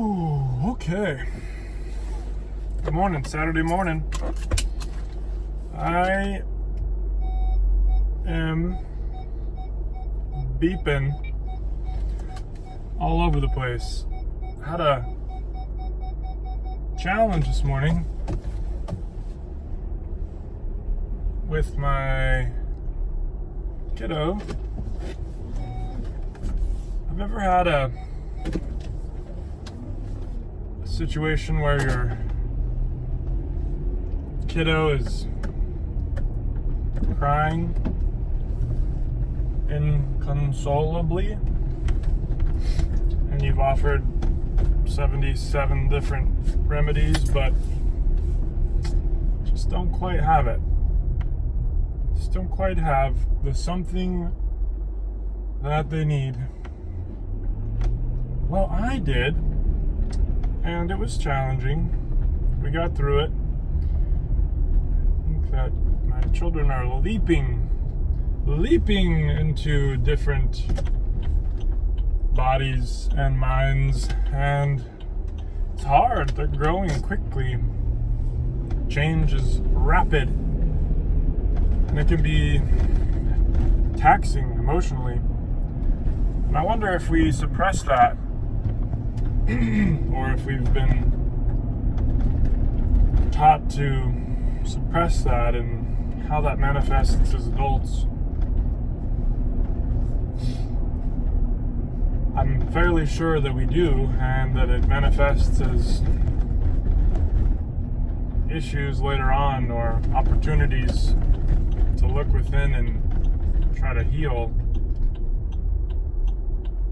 Ooh, okay. Good morning, Saturday morning. I am beeping all over the place. Had a challenge this morning with my kiddo. I've ever had a situation where your kiddo is crying inconsolably and you've offered 77 different remedies but just don't quite have it. Just don't quite have the something that they need. Well, I did, and it was challenging. We got through it. I think that my children are leaping into different bodies and minds, and it's hard. They're growing quickly. Change is rapid, and it can be taxing emotionally. And I wonder if we suppress that, or if we've been taught to suppress that, and how that manifests as adults. I'm fairly sure that we do, and that it manifests as issues later on, or opportunities to look within and try to heal.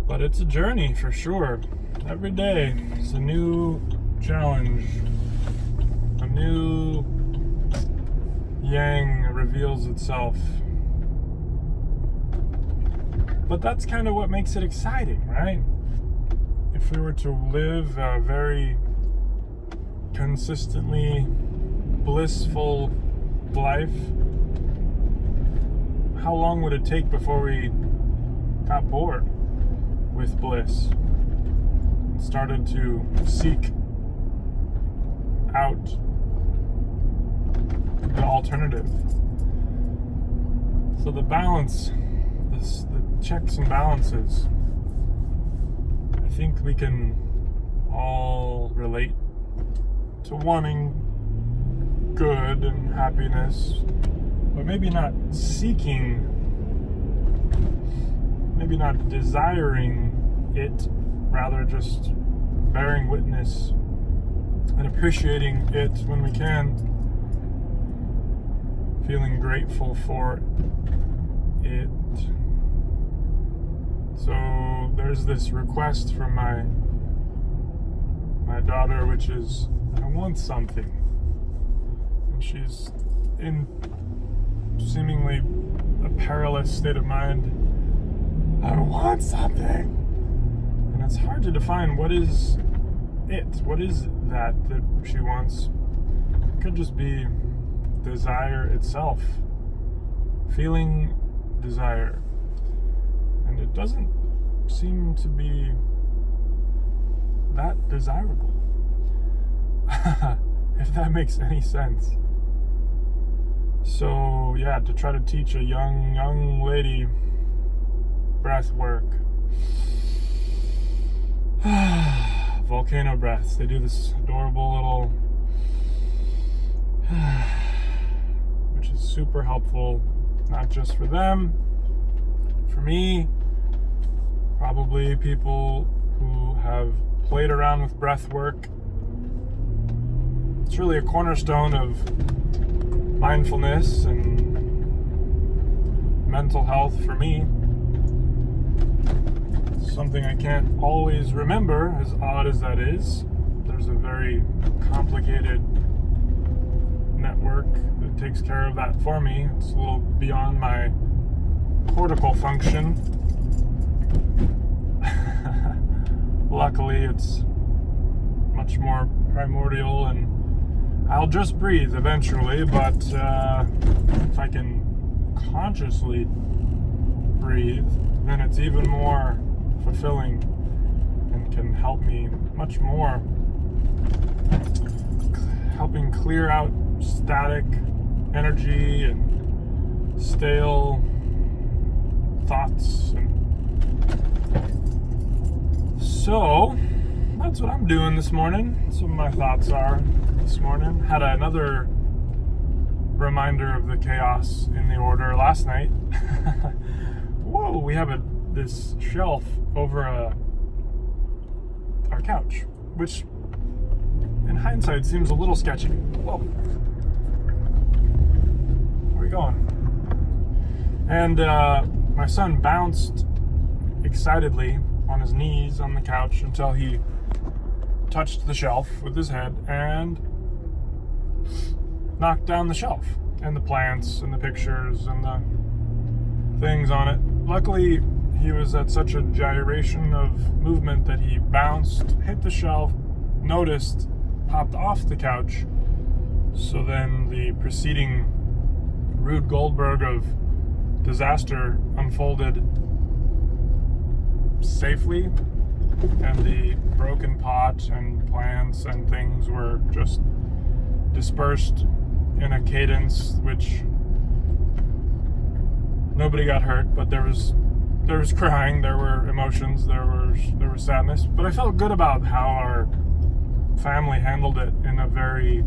But it's a journey for sure. Every day it's a new challenge. A new yang reveals itself. But that's kind of what makes it exciting, right? If we were to live a very consistently blissful life, how long would it take before we got bored with bliss? Started to seek out the alternative. So the balance, the checks and balances, I think we can all relate to wanting good and happiness, but maybe not seeking, maybe not desiring it, rather just bearing witness and appreciating it when we can, feeling grateful for it. So there's this request from my daughter, which is, I want something. And she's in seemingly a perilous state of mind. I want something. And it's hard to define what is it. What is that she wants? It could just be desire itself. Feeling desire. And it doesn't seem to be that desirable. If that makes any sense. So yeah, to try to teach a young lady breath work. Volcano breaths. They do this adorable little which is super helpful, not just for them, for me, probably people who have played around with breath work. It's really a cornerstone of mindfulness and mental health for me. Something I can't always remember, as odd as that is. There's a very complicated network that takes care of that for me. It's a little beyond my cortical function. Luckily, it's much more primordial, and I'll just breathe eventually, but if I can consciously breathe, then it's even more fulfilling and journaling can help me much more, helping clear out static energy and stale thoughts. And so that's what I'm doing this morning. Some of my thoughts are this morning. Had another reminder of the chaos in the order last night. Whoa, we have this shelf over our couch, which in hindsight seems a little sketchy. Whoa. Where are we going? And my son bounced excitedly on his knees on the couch until he touched the shelf with his head and knocked down the shelf and the plants and the pictures and the things on it. Luckily, he was at such a gyration of movement that he bounced, hit the shelf, noticed, popped off the couch. So then the preceding Rube Goldberg of disaster unfolded safely, and the broken pot and plants and things were just dispersed in a cadence which nobody got hurt, but there was crying, there were emotions, there was sadness, but I felt good about how our family handled it in a very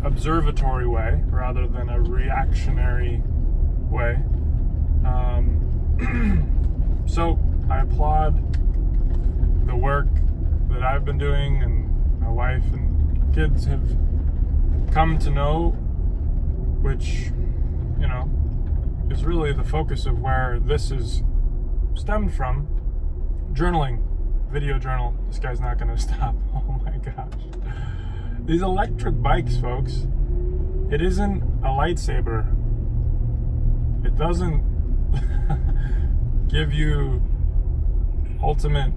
observatory way rather than a reactionary way. So I applaud the work that I've been doing and my wife and kids have come to know, which, you know, is really the focus of where this is stemmed from. Journaling, video journal. This guy's not going to stop. Oh my gosh. These electric bikes, folks, it isn't a lightsaber. It doesn't give you ultimate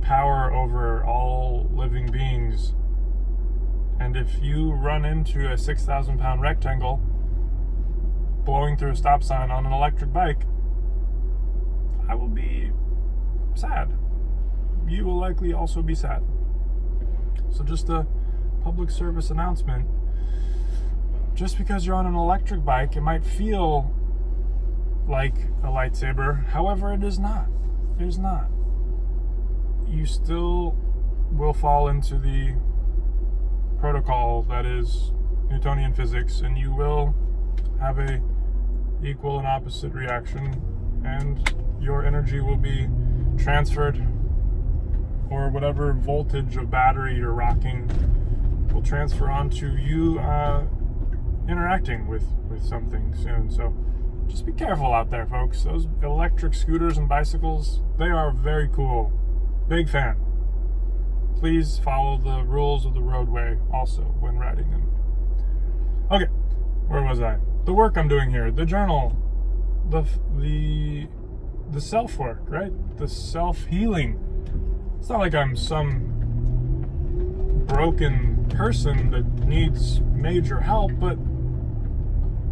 power over all living beings. And if you run into a 6,000 pound rectangle blowing through a stop sign on an electric bike, I will be sad. You will likely also be sad. So just a public service announcement. Just because you're on an electric bike, it might feel like a lightsaber. However, it is not. It is not. You still will fall into the protocol that is Newtonian physics, and you will have a equal and opposite reaction, and your energy will be transferred, or whatever voltage of battery you're rocking will transfer onto you interacting with something soon. So just be careful out there, folks. Those electric scooters and bicycles, they are very cool. Big fan. Please follow the rules of the roadway also when riding them. Okay, where was I? The work I'm doing here, the journal, the self-work, right? The self-healing. It's not like I'm some broken person that needs major help, but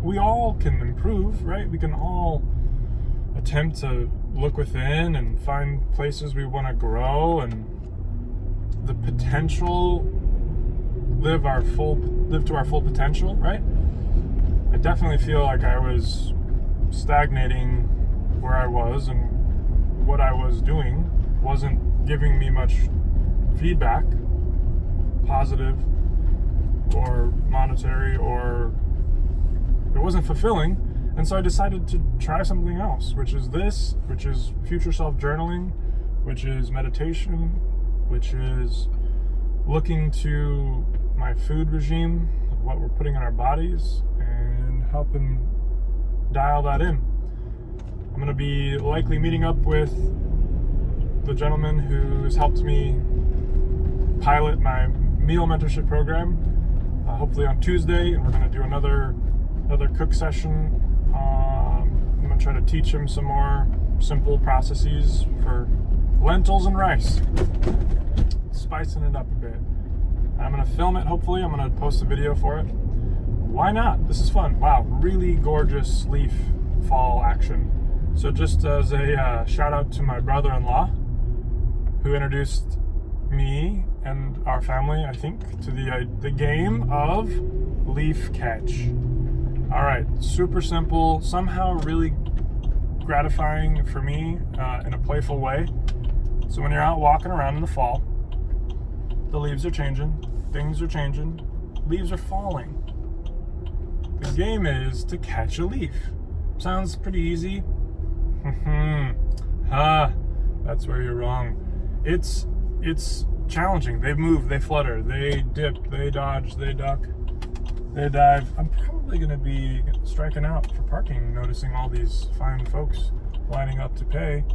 we all can improve, right? We can all attempt to look within and find places we want to grow and the potential, live to our full potential, right? I definitely feel like I was stagnating where I was, and what I was doing wasn't giving me much feedback, positive or monetary, or it wasn't fulfilling. And so I decided to try something else, which is future self journaling, which is meditation, which is looking to my food regime, of what we're putting in our bodies, and helping dial that in. I'm going to be likely meeting up with the gentleman who has helped me pilot my meal mentorship program, hopefully on Tuesday, and we're going to do another cook session. I'm going to try to teach him some more simple processes for lentils and rice, spicing it up a bit. I'm going to film it, hopefully. I'm going to post a video for it. Why not? This is fun. Wow, really gorgeous leaf fall action. So just as a shout out to my brother-in-law, who introduced me and our family, I think, to the game of leaf catch. All right, super simple, somehow really gratifying for me in a playful way. So when you're out walking around in the fall, the leaves are changing, things are changing, leaves are falling. The game is to catch a leaf. Sounds pretty easy. That's where you're wrong. It's challenging. They move, they flutter, they dip, they dodge, they duck, they dive. I'm probably going to be striking out for parking, noticing all these fine folks lining up to pay.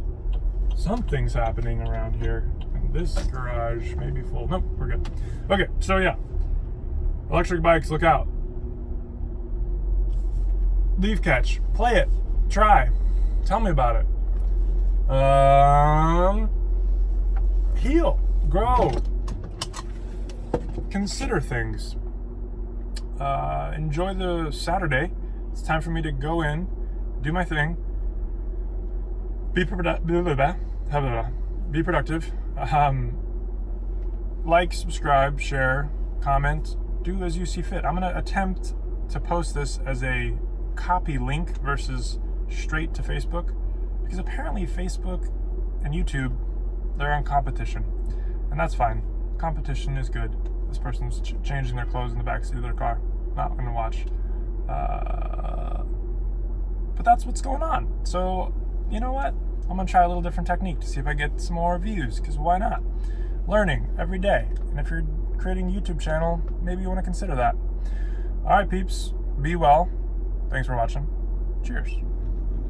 Something's happening around here. And this garage may be full. Nope, we're good. Okay, so yeah. Electric bikes, look out. Leaf catch. Play it. Try. Tell me about it. Heal. Grow. Consider things. Enjoy the Saturday. It's time for me to go in, do my thing, be productive. Like, subscribe, share, comment, do as you see fit. I'm going to attempt to post this as a copy link versus straight to Facebook, because apparently Facebook and YouTube, they're in competition, and that's fine. Competition is good. This person's changing their clothes in the backseat of their car. Not going to watch. But that's what's going on. So, you know what? I'm going to try a little different technique to see if I get some more views, because why not? Learning every day. And if you're creating a YouTube channel, maybe you want to consider that. All right, peeps. Be well. Thanks for watching. Cheers.